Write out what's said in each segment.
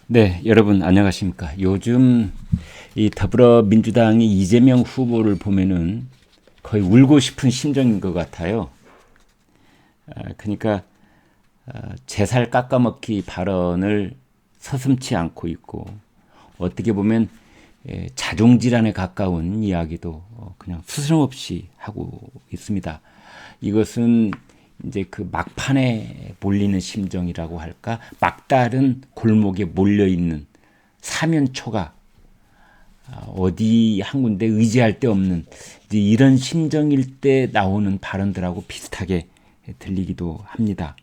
네, 여러분 안녕하십니까? 요즘 이 더불어민주당이 이재명 후보를 보면은 거의 울고 싶은 심정인 것 같아요. 그러니까 제살 깎아먹기 발언을 서슴지 않고 있고 어떻게 보면 자존질환에 가까운 이야기도 그냥 스스럼없이 하고 있습니다. 이것은 이제 그 막판에 몰리는 심정이라고 할까? 막다른 골목에 몰려있는 사면초가 어디 한 군데 의지할 데 없는 이제 이런 심정일 때 나오는 발언들하고 비슷하게 들리기도 합니다.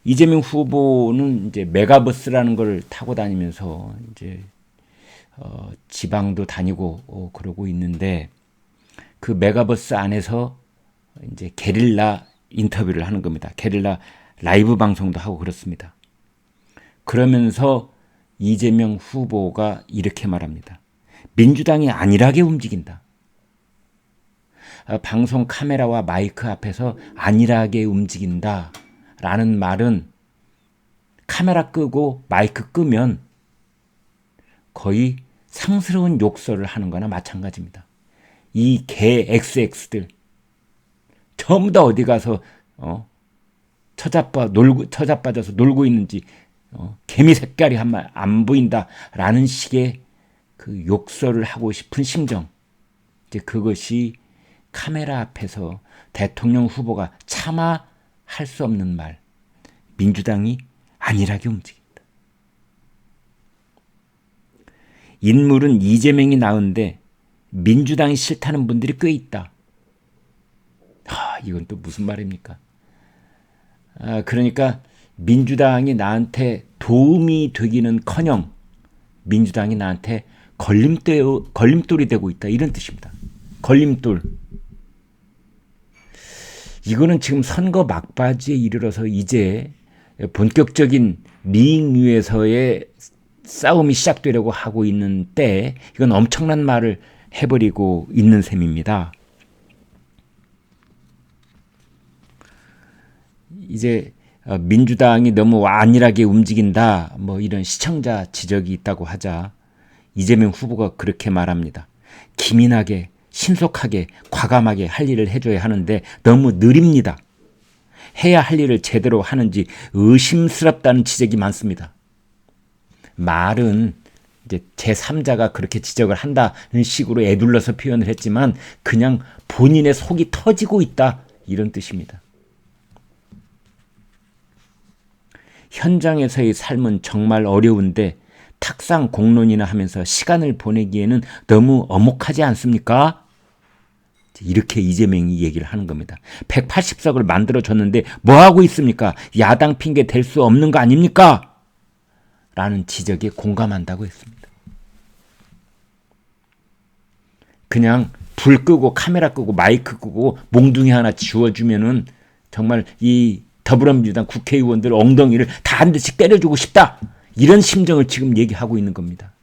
이재명 후보는 이제 메가버스라는 걸 타고 다니면서 이제 지방도 다니고 그러고 있는데 그 메가버스 안에서 이제 게릴라 인터뷰를 하는 겁니다. 게릴라 라이브 방송도 하고 그렇습니다. 그러면서 이재명 후보가 이렇게 말합니다. 민주당이 안일하게 움직인다. 방송 카메라와 마이크 앞에서 안일하게 움직인다. 라는 말은 카메라 끄고 마이크 끄면 거의 상스러운 욕설을 하는 거나 마찬가지입니다. 이 개 XX들 전부 다 어디 가서 처자빠져서 놀고 있는지 개미 색깔이 안 보인다라는 식의 그 욕설을 하고 싶은 심정. 이제 그것이 카메라 앞에서 대통령 후보가 차마 할 수 없는 말. 민주당이 안일하게 움직인다. 인물은 이재명이 나은데 민주당이 싫다는 분들이 꽤 있다. 이건 또 무슨 말입니까? 그러니까 민주당이 나한테 도움이 되기는커녕 민주당이 나한테 걸림돌이 되고 있다. 이런 뜻입니다. 걸림돌. 이거는 지금 선거 막바지에 이르러서 이제 본격적인 리잉유에서의 싸움이 시작되려고 하고 있는 때 이건 엄청난 말을 해버리고 있는 셈입니다. 이제 민주당이 너무 안일하게 움직인다 뭐 이런 시청자 지적이 있다고 하자 이재명 후보가 그렇게 말합니다. 기민하게 신속하게 과감하게 할 일을 해줘야 하는데 너무 느립니다. 해야 할 일을 제대로 하는지 의심스럽다는 지적이 많습니다. 말은 이제 제3자가 그렇게 지적을 한다는 식으로 애둘러서 표현을 했지만 그냥 본인의 속이 터지고 있다 이런 뜻입니다. 현장에서의 삶은 정말 어려운데 탁상 공론이나 하면서 시간을 보내기에는 너무 엄혹하지 않습니까? 이렇게 이재명이 얘기를 하는 겁니다. 180석을 만들어줬는데 뭐하고 있습니까? 야당 핑계 댈 수 없는 거 아닙니까? 라는 지적에 공감한다고 했습니다. 그냥 불 끄고 카메라 끄고 마이크 끄고 몽둥이 하나 지워주면은 정말 이 더불어민주당 국회의원들 엉덩이를 다 한 대씩 때려주고 싶다. 이런 심정을 지금 얘기하고 있는 겁니다.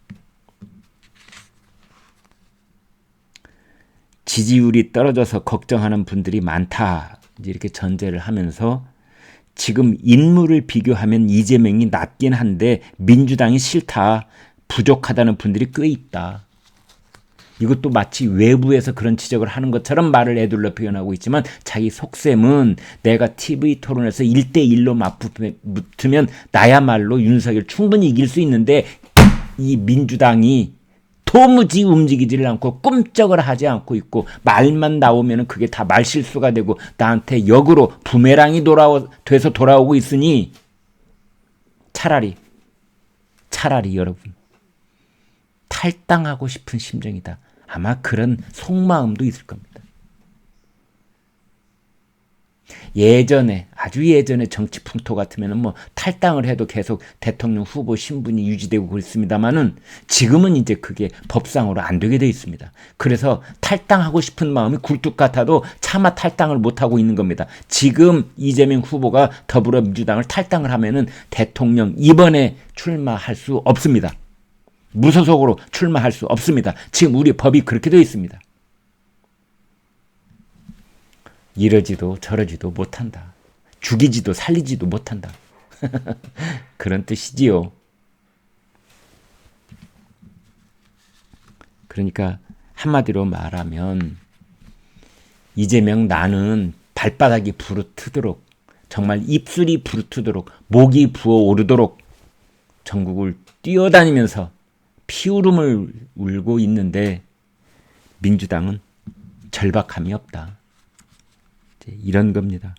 지지율이 떨어져서 걱정하는 분들이 많다. 이렇게 전제를 하면서 지금 인물을 비교하면 이재명이 낫긴 한데 민주당이 싫다. 부족하다는 분들이 꽤 있다. 이것도 마치 외부에서 그런 지적을 하는 것처럼 말을 애둘러 표현하고 있지만 자기 속셈은 내가 TV 토론에서 1대1로 맞붙으면 나야말로 윤석열 충분히 이길 수 있는데 이 민주당이 도무지 움직이지를 않고 꼼짝을 하지 않고 있고 말만 나오면 그게 다 말실수가 되고 나한테 역으로 부메랑이 돼서 돌아오고 있으니 차라리 여러분 탈당하고 싶은 심정이다. 아마 그런 속마음도 있을 겁니다. 예전에 아주 예전에 정치 풍토 같으면 뭐 탈당을 해도 계속 대통령 후보 신분이 유지되고 그렇습니다만은 지금은 이제 그게 법상으로 안 되게 돼 있습니다. 그래서 탈당하고 싶은 마음이 굴뚝 같아도 차마 탈당을 못 하고 있는 겁니다. 지금 이재명 후보가 더불어민주당을 탈당을 하면은 대통령 이번에 출마할 수 없습니다. 무소속으로 출마할 수 없습니다. 지금 우리 법이 그렇게 되어 있습니다. 이러지도 저러지도 못한다. 죽이지도 살리지도 못한다. 그런 뜻이지요. 그러니까 한마디로 말하면 이재명 나는 발바닥이 부르트도록, 정말 입술이 부르트도록, 목이 부어오르도록 전국을 뛰어다니면서 피울음을 울고 있는데 민주당은 절박함이 없다. 이런 겁니다.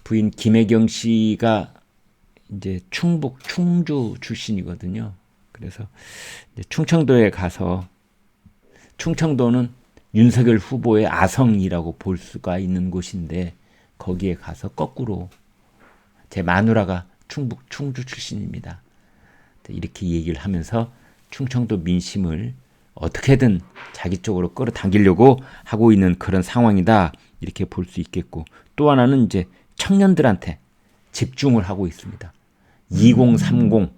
부인 김혜경 씨가 이제 충북 충주 출신이거든요. 그래서 이제 충청도에 가서, 충청도는 윤석열 후보의 아성이라고 볼 수가 있는 곳인데 거기에 가서 거꾸로, 제 마누라가 충북 충주 출신입니다, 이렇게 얘기를 하면서 충청도 민심을 어떻게든 자기 쪽으로 끌어당기려고 하고 있는 그런 상황이다, 이렇게 볼 수 있겠고, 또 하나는 이제 청년들한테 집중을 하고 있습니다. 2030,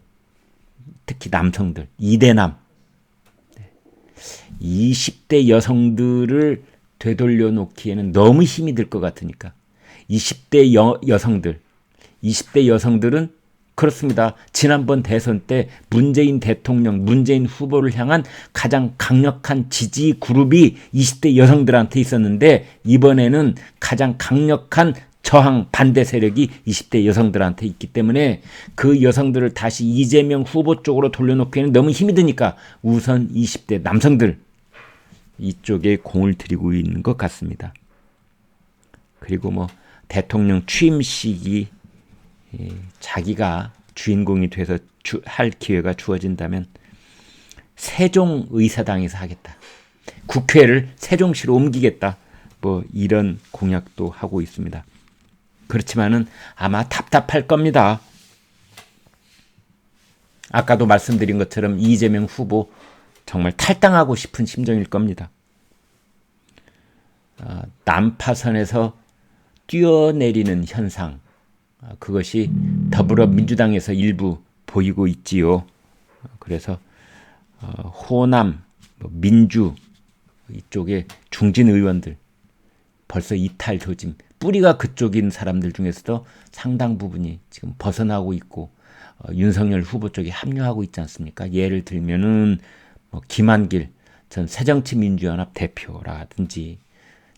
특히 남성들, 2대남, 20대 여성들을 되돌려 놓기에는 너무 힘이 들 것 같으니까 20대 여성들, 20대 여성들은 그렇습니다. 지난번 대선 때 문재인 대통령, 문재인 후보를 향한 가장 강력한 지지 그룹이 20대 여성들한테 있었는데 이번에는 가장 강력한 저항 반대 세력이 20대 여성들한테 있기 때문에 그 여성들을 다시 이재명 후보 쪽으로 돌려놓기에는 너무 힘이 드니까 우선 20대 남성들 이쪽에 공을 들이고 있는 것 같습니다. 그리고 대통령 취임식이 자기가 주인공이 돼서 할 기회가 주어진다면 세종의사당에서 하겠다, 국회를 세종시로 옮기겠다, 이런 공약도 하고 있습니다. 그렇지만은 아마 답답할 겁니다. 아까도 말씀드린 것처럼 이재명 후보 정말 탈당하고 싶은 심정일 겁니다. 난파선에서 뛰어내리는 현상, 그것이 더불어민주당에서 일부 보이고 있지요. 그래서 호남, 민주 이쪽에 중진 의원들 벌써 이탈 조짐, 뿌리가 그쪽인 사람들 중에서도 상당 부분이 지금 벗어나고 있고 윤석열 후보 쪽에 합류하고 있지 않습니까? 예를 들면은 김한길 전 새정치민주연합 대표라든지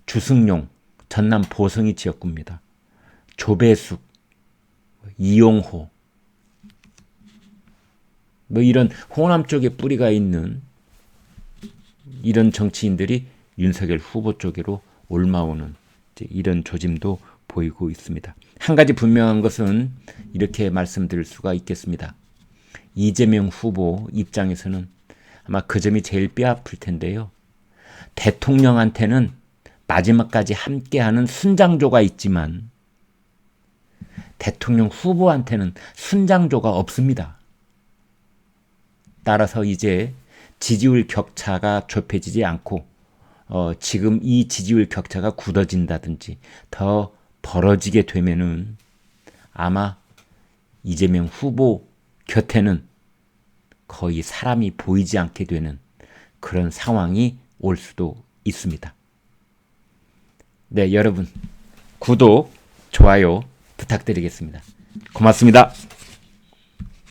주승용 전남 보성이 지역구입니다. 조배숙, 이용호, 이런 호남 쪽에 뿌리가 있는 이런 정치인들이 윤석열 후보 쪽으로 올라오는 이런 조짐도 보이고 있습니다. 한 가지 분명한 것은 이렇게 말씀드릴 수가 있겠습니다. 이재명 후보 입장에서는 아마 그 점이 제일 뼈아플 텐데요. 대통령한테는 마지막까지 함께하는 순장조가 있지만 대통령 후보한테는 순장조가 없습니다. 따라서 이제 지지율 격차가 좁혀지지 않고 지금 이 지지율 격차가 굳어진다든지 더 벌어지게 되면은 아마 이재명 후보 곁에는 거의 사람이 보이지 않게 되는 그런 상황이 올 수도 있습니다. 네, 여러분 구독, 좋아요 부탁드리겠습니다. 고맙습니다.